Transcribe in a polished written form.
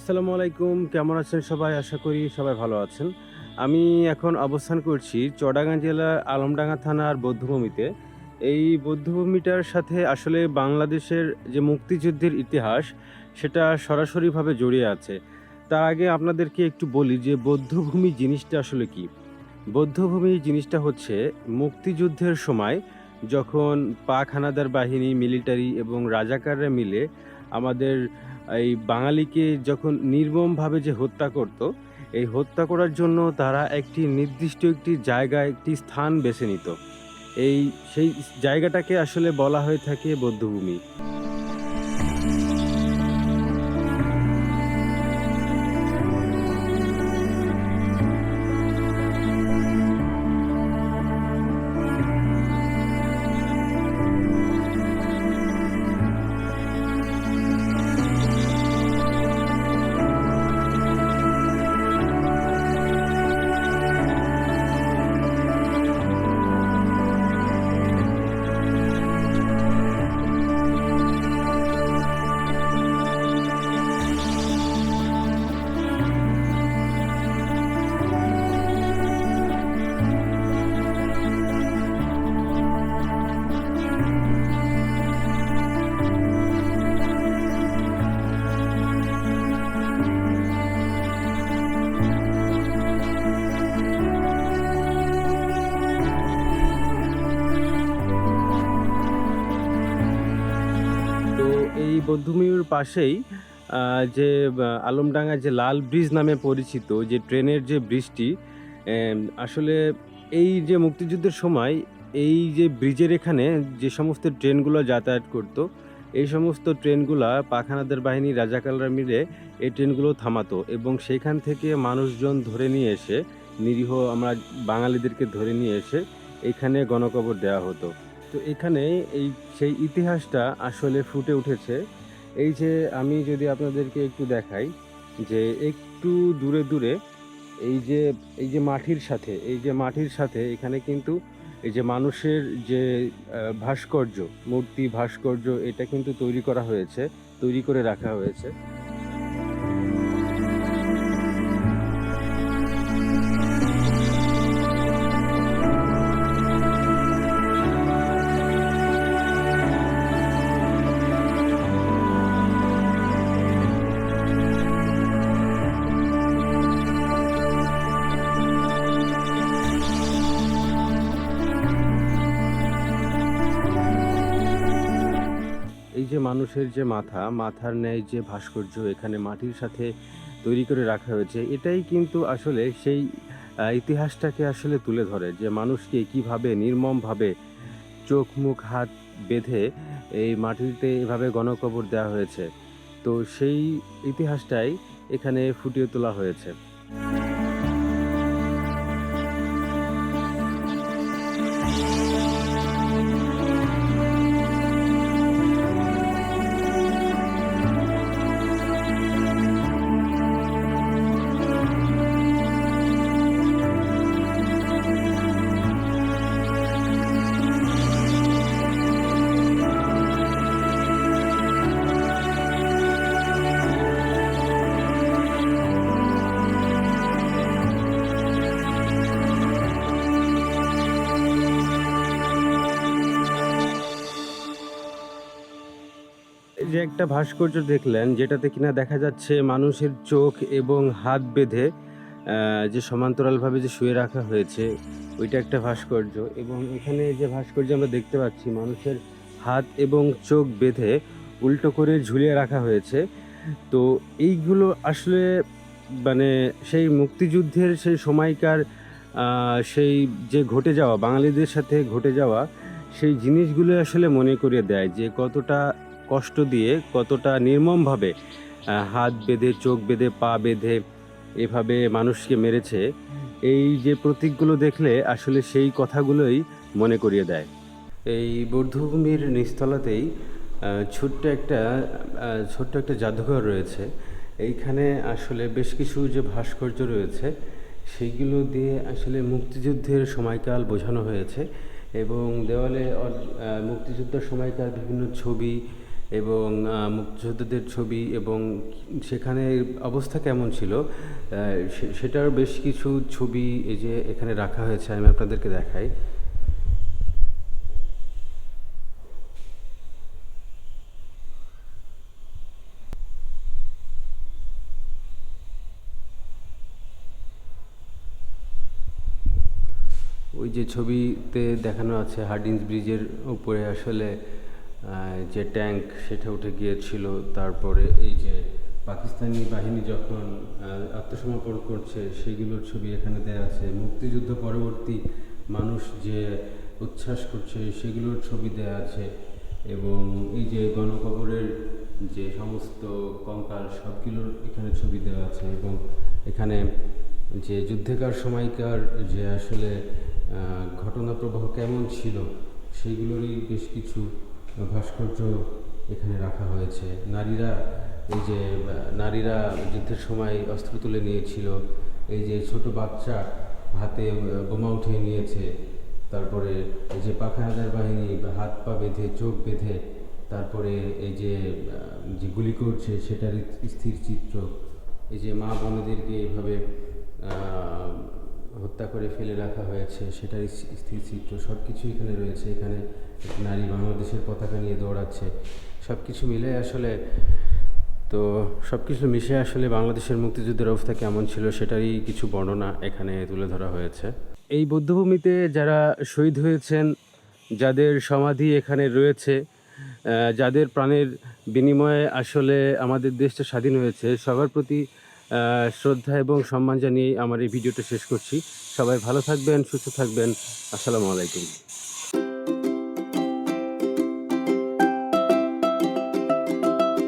আসসালামু আলাইকুম। কেমন আছেন সবাই? আশা করি সবাই ভালো আছেন। আমি এখন অবস্থান করছি চুয়াডাঙ্গা জেলার আলমডাঙ্গা থানার বধ্যভূমিতে। এই বধ্যভূমিটার সাথে আসলে বাংলাদেশের যে মুক্তিযুদ্ধের ইতিহাস, সেটা সরাসরিভাবে জড়িয়ে আছে। তার আগে আপনাদেরকে একটু বলি যে বধ্যভূমি জিনিসটা আসলে কি? বধ্যভূমি জিনিসটা হচ্ছে মুক্তিযুদ্ধের সময় যখন পাক হানাদার বাহিনী, মিলিটারি এবং রাজাকাররা মিলে আমাদের এই বাঙালিকে যখন নির্মমভাবে যে হত্যা করত, এই হত্যা করার জন্য তারা একটি নির্দিষ্ট একটি জায়গা, একটি স্থান বেছে নিত। সেই জায়গাটাকে আসলে বলা হয়ে থাকে বধ্যভূমি। তো এই বধ্যভূমির পাশেই যে আলমডাঙ্গা যে লাল ব্রিজ নামে পরিচিত যে ট্রেনের যে ব্রিজটি, আসলে এই যে মুক্তিযুদ্ধের সময় এই যে ব্রিজের এখানে যে সমস্ত ট্রেনগুলো যাতায়াত করত, এই সমস্ত ট্রেনগুলা পাক হানাদার বাহিনী রাজাকাররা মিলে এই ট্রেনগুলো থামাতো এবং সেইখান থেকে মানুষজন ধরে নিয়ে এসে, নিরীহ আমরা বাঙালিদেরকে ধরে নিয়ে এসে এখানে গণকবর দেওয়া হতো। তো এখানে এই সেই ইতিহাসটা আসলে ফুটে উঠেছে। এই যে আমি যদি আপনাদেরকে একটু দেখাই যে একটু দূরে এই যে মাটির সাথে এখানে কিন্তু এই যে মানুষের যে ভাস্কর্য, মূর্তি ভাস্কর্য এটা কিন্তু তৈরি করে রাখা হয়েছে। এই যে মানুষের যে মাথার ন্যায় যে ভাস্কর্য এখানে মাটির সাথে তৈরি করে রাখা হয়েছে, এটাই কিন্তু আসলে সেই ইতিহাসটাকে আসলে তুলে ধরে যে মানুষকে কিভাবে নির্মমভাবে চোখ মুখ হাত বেঁধে এই মাটিতে এভাবে গণকবর দেওয়া হয়েছে। তো সেই ইতিহাসটাই এখানে ফুটিয়ে তোলা হয়েছে। এই যে একটা ভাস্কর্য দেখলেন যেটাতে কিনা দেখা যাচ্ছে মানুষের চোখ এবং হাত বেঁধে যে সমান্তরালভাবে যে শুয়ে রাখা হয়েছে, ওইটা একটা ভাস্কর্য। এবং এখানে যে ভাস্কর্য আমরা দেখতে পাচ্ছি মানুষের হাত এবং চোখ বেঁধে উল্টো করে ঝুলিয়ে রাখা হয়েছে। তো এইগুলো আসলে মানে সেই মুক্তিযুদ্ধের সেই সময়কার সেই যে ঘটে যাওয়া বাঙালিদের সাথে ঘটে যাওয়া সেই জিনিসগুলো আসলে মনে করিয়ে দেয় যে কতটা কষ্ট দিয়ে, কতটা নির্মমভাবে হাত বেঁধে, চোখ বেঁধে, পা বেঁধে এভাবে মানুষকে মেরেছে। এই যে প্রতীকগুলো দেখলে আসলে সেই কথাগুলোই মনে করিয়ে দেয়। এই বধ্যভূমির নিচতলাতেই ছোট্ট একটা জাদুঘর রয়েছে। এইখানে আসলে বেশ কিছু যে ভাস্কর্য রয়েছে সেইগুলো দিয়ে আসলে মুক্তিযুদ্ধের সময়কাল বোঝানো হয়েছে এবং দেওয়ালে মুক্তিযুদ্ধের সময়কার বিভিন্ন ছবি এবং মুক্তিযোদ্ধাদের ছবি এবং সেখানে অবস্থা কেমন ছিল সেটার বেশ কিছু ছবি এই যে এখানে রাখা হয়েছে, আমি আপনাদেরকে দেখাই। ওই যে ছবিতে দেখানো আছে হার্ডিঞ্জ ব্রিজের উপরে আসলে যে ট্যাঙ্ক সেটা উঠে গিয়েছিল। তারপরে এই যে পাকিস্তানি বাহিনী যখন আত্মসমর্পণ করছে সেগুলোর ছবি এখানে দেওয়া আছে। মুক্তিযুদ্ধ পরবর্তী মানুষ যে উচ্ছ্বাস করছে সেগুলোর ছবি দেওয়া আছে। এবং এই যে গণকবরের যে সমস্ত কঙ্কাল সবগুলোর এখানে ছবি দেওয়া আছে। এবং এখানে যে যুদ্ধকার সময়কার যে আসলে ঘটনা প্রবাহ কেমন ছিল সেইগুলোরই বেশ কিছু ভাস্কর্য এখানে রাখা হয়েছে। নারীরা যুদ্ধের সময় অস্ত্র তুলে নিয়েছিল। এই যে ছোট বাচ্চা হাতে বোমা উঠিয়ে নিয়েছে। তারপরে এই যে পাখা হাজার বাহিনী হাত পা বেঁধে চোখ বেঁধে তারপরে এই যে গুলি করছে সেটার স্থির চিত্র। এই যে মা বোনেদেরকে এভাবে হত্যা করে ফেলে রাখা হয়েছে সেটার স্থির চিত্র, সব কিছু এখানে রয়েছে। এখানে নারী বাংলাদেশের পতাকা নিয়ে দৌড়াচ্ছে। সব কিছু মিলে আসলে সব কিছু মিশে আসলে বাংলাদেশের মুক্তিযুদ্ধের অবস্থা কেমন ছিল সেটারই কিছু বর্ণনা এখানে তুলে ধরা হয়েছে। এই বধ্যভূমিতে যারা শহীদ হয়েছেন, যাদের সমাধি এখানে রয়েছে, যাদের প্রাণের বিনিময়ে আসলে আমাদের দেশটা স্বাধীন হয়েছে, সবার প্রতি শ্রদ্ধা এবং সম্মান জানিয়ে আমার এই ভিডিওটা শেষ করছি। সবাই ভালো থাকবেন, সুস্থ থাকবেন। আসসালামু আলাইকুম।